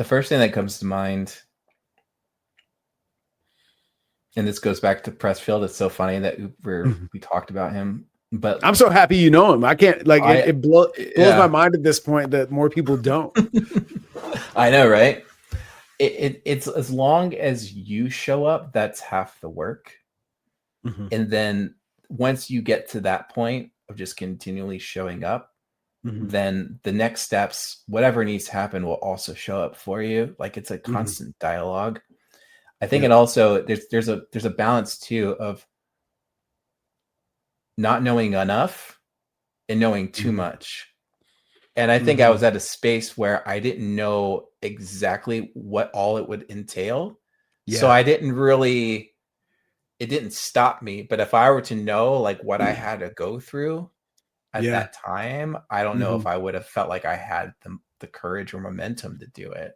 first thing that comes to mind, and this goes back to Pressfield. It's so funny that we talked about him, but I'm so happy you know him. I can't it blows my mind at this point that more people don't. I know, right? It's as long as you show up, that's half the work. And then once you get to that point of just continually showing up, then the next steps, whatever needs to happen, will also show up for you. Like it's a constant dialogue. I think it also there's a balance too of not knowing enough and knowing too much. And I think I was at a space where I didn't know exactly what all it would entail. Yeah. So I didn't really, it didn't stop me. But if I were to know like what I had to go through at that time, I don't know if I would have felt like I had the courage or momentum to do it.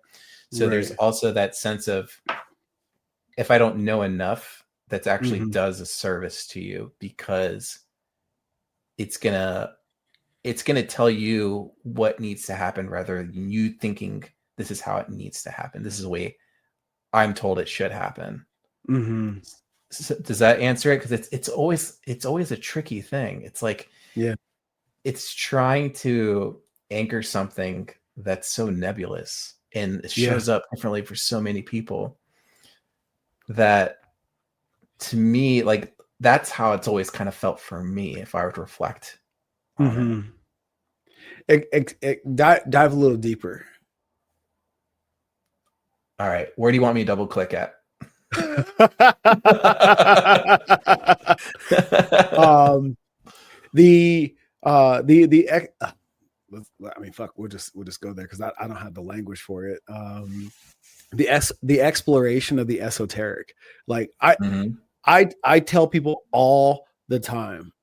So there's also that sense of, if I don't know enough, that actually does a service to you, because it's gonna tell you what needs to happen rather than you thinking this is how it needs to happen. This is the way I'm told it should happen. So, does that answer it? Because it's always a tricky thing. It's like, it's trying to anchor something that's so nebulous and it shows up differently for so many people, that to me, like, that's how it's always kind of felt for me if I were to reflect on it. Dive a little deeper. All right, where do you want me to double click at? I mean, fuck, we'll just go there because I don't have the language for it. The exploration of the esoteric. Like I tell people all the time,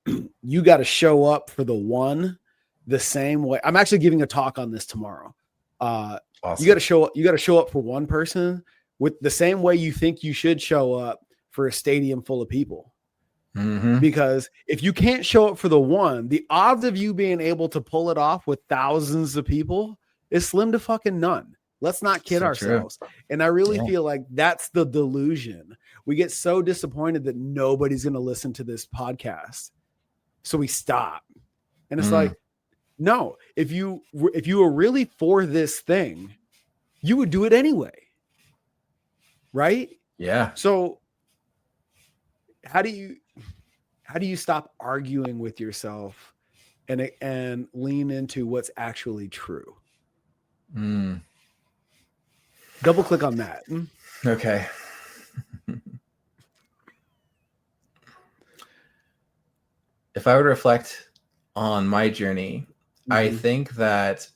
you got to show up for the one the same way. I'm actually giving a talk on this tomorrow. Awesome. You got to show up for one person with the same way you think you should show up for a stadium full of people. Because if you can't show up for the one, the odds of you being able to pull it off with thousands of people is slim to fucking none. Let's not kid ourselves. True. And I really feel like that's the delusion. We get so disappointed that nobody's going to listen to this podcast, so we stop. And it's like, no, if you were really for this thing, you would do it anyway. Right? Yeah. So how do you stop arguing with yourself and lean into what's actually true? Double click on that. Okay. If I would reflect on my journey, I think that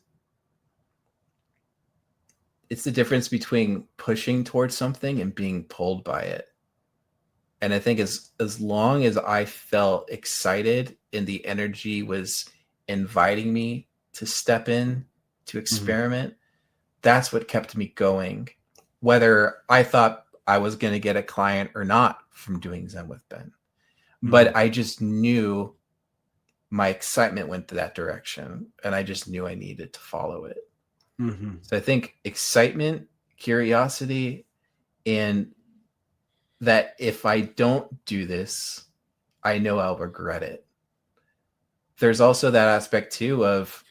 it's the difference between pushing towards something and being pulled by it. And I think as long as I felt excited and the energy was inviting me to step in, to experiment, that's what kept me going. Whether I thought I was going to get a client or not from doing Zen with Ben. But I just knew my excitement went to that direction, and I just knew I needed to follow it. So I think excitement, curiosity, and that if I don't do this, I know I'll regret it. There's also that aspect too of,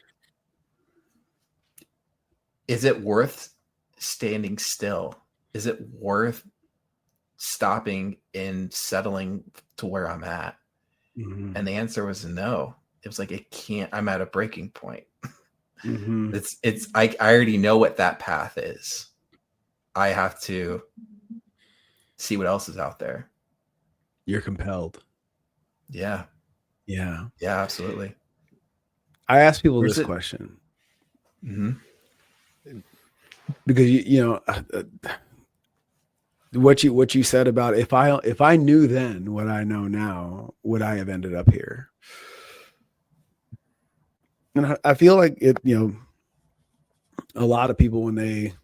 is it worth standing still? Is it worth stopping and settling to where I'm at? And the answer was no. It was like, it can't, I'm at a breaking point. I already know what that path is. I have to see what else is out there. You're compelled. Yeah, absolutely. I ask people this question because you know what you said about, if I knew then what I know now, would I have ended up here? And I feel like it, you know, a lot of people when they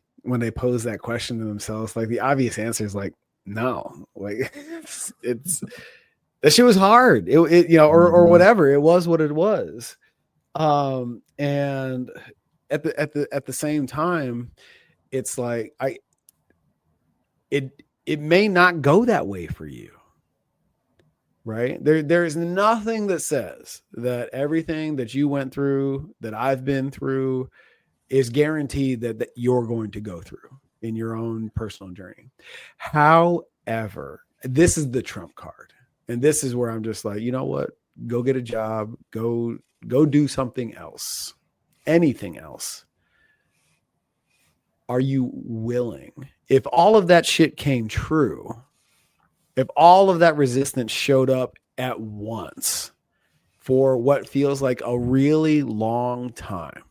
pose that question to themselves, like the obvious answer is like, no, like it's that shit was hard. It you know, or whatever. It was what it was. And at the same time, it's like it may not go that way for you. Right? There is nothing that says that everything that you went through, that I've been through, is guaranteed that you're going to go through in your own personal journey. However, this is the trump card. And this is where I'm just like, you know what? Go get a job, go do something else. anything else, are you willing? If all of that shit came true, if all of that resistance showed up at once for what feels like a really long time,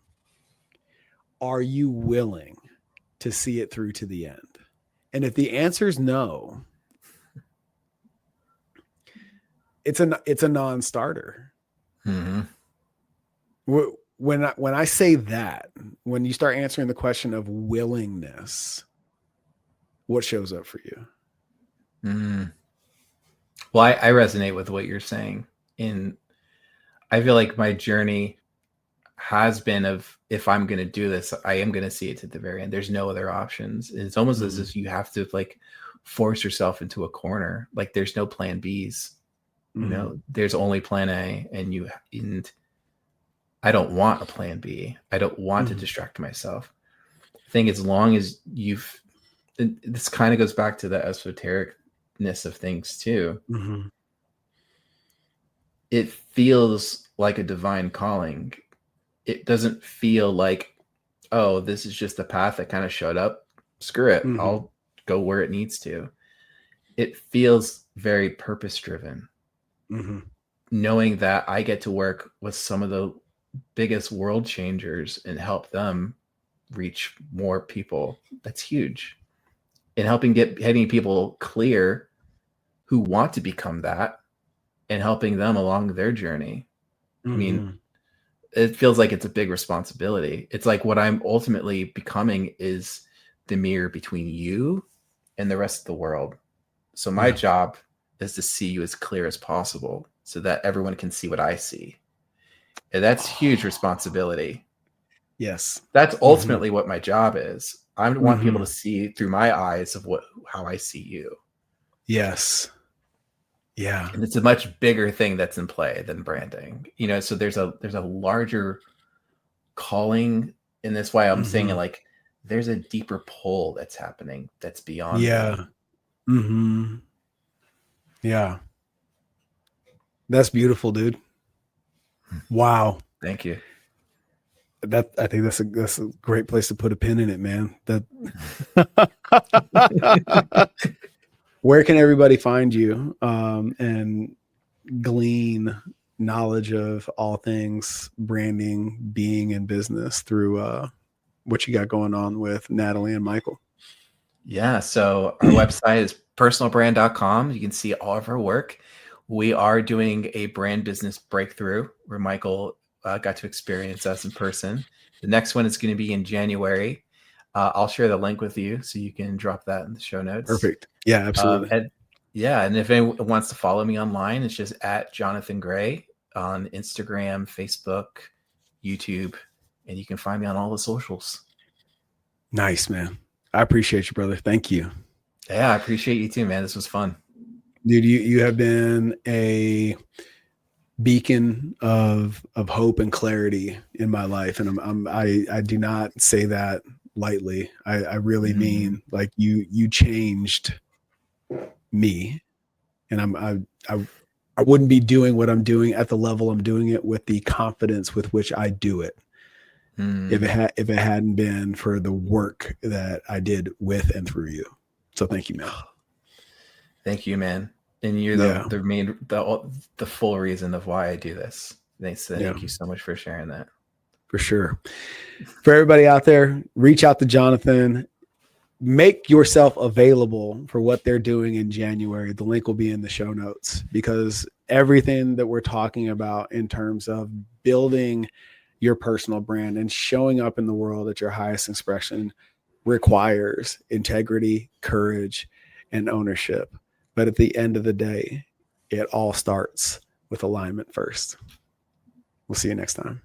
are you willing to see it through to the end? And if the answer is no, it's a non-starter. Mm-hmm. When I say that, when you start answering the question of willingness, what shows up for you? Mm. Well, I resonate with what you're saying. I feel like my journey has been of, if I'm going to do this, I am going to see it to the very end. There's no other options. It's almost as if you have to like force yourself into a corner. Like there's no plan B's, you know, there's only plan A, and I don't want a plan B. I don't want to distract myself. I think as long as this kind of goes back to the esotericness of things too. Mm-hmm. It feels like a divine calling. It doesn't feel like, oh, this is just the path that kind of showed up. Screw it. Mm-hmm. I'll go where it needs to. It feels very purpose driven. Mm-hmm. Knowing that I get to work with some of the biggest world changers and help them reach more people. That's huge. And getting people clear who want to become that and helping them along their journey. Mm-hmm. I mean, it feels like it's a big responsibility. It's like what I'm ultimately becoming is the mirror between you and the rest of the world. So my job is to see you as clear as possible so that everyone can see what I see. And that's huge responsibility. Yes. That's ultimately what my job is. I want people to see through my eyes of how I see you. Yes. Yeah. And it's a much bigger thing that's in play than branding. You know, so there's a larger calling, and that's why I'm saying like there's a deeper pull that's happening that's beyond. Yeah. Mm-hmm. Yeah. That's beautiful, dude. Wow. Thank you. I think that's a great place to put a pin in it, man. Where can everybody find you and glean knowledge of all things branding, being in business through what you got going on with Natalie and Michael? Yeah. So our website is personalbrand.com. You can see all of our work. We are doing a brand business breakthrough where Michael got to experience us in person. The next one is going to be in January. I'll share the link with you so you can drop that in the show notes. Perfect. Yeah, absolutely. And if anyone wants to follow me online, it's just at Jonathan Greye on Instagram, Facebook, YouTube, and you can find me on all the socials. Nice, man. I appreciate you, brother. Thank you. Yeah, I appreciate you too, man. This was fun. Dude, you have been a beacon of hope and clarity in my life. And I do not say that lightly. I really mean like you changed me, and I wouldn't be doing what I'm doing at the level I'm doing it with the confidence with which I do it. If it hadn't been for the work that I did with and through you. So thank you, man. Thank you, man. And you're the full reason of why I do this. Thank you so much for sharing that. For sure. For everybody out there, reach out to Jonathan. Make yourself available for what they're doing in January. The link will be in the show notes, because everything that we're talking about in terms of building your personal brand and showing up in the world at your highest expression requires integrity, courage, and ownership. But at the end of the day, it all starts with alignment first. We'll see you next time.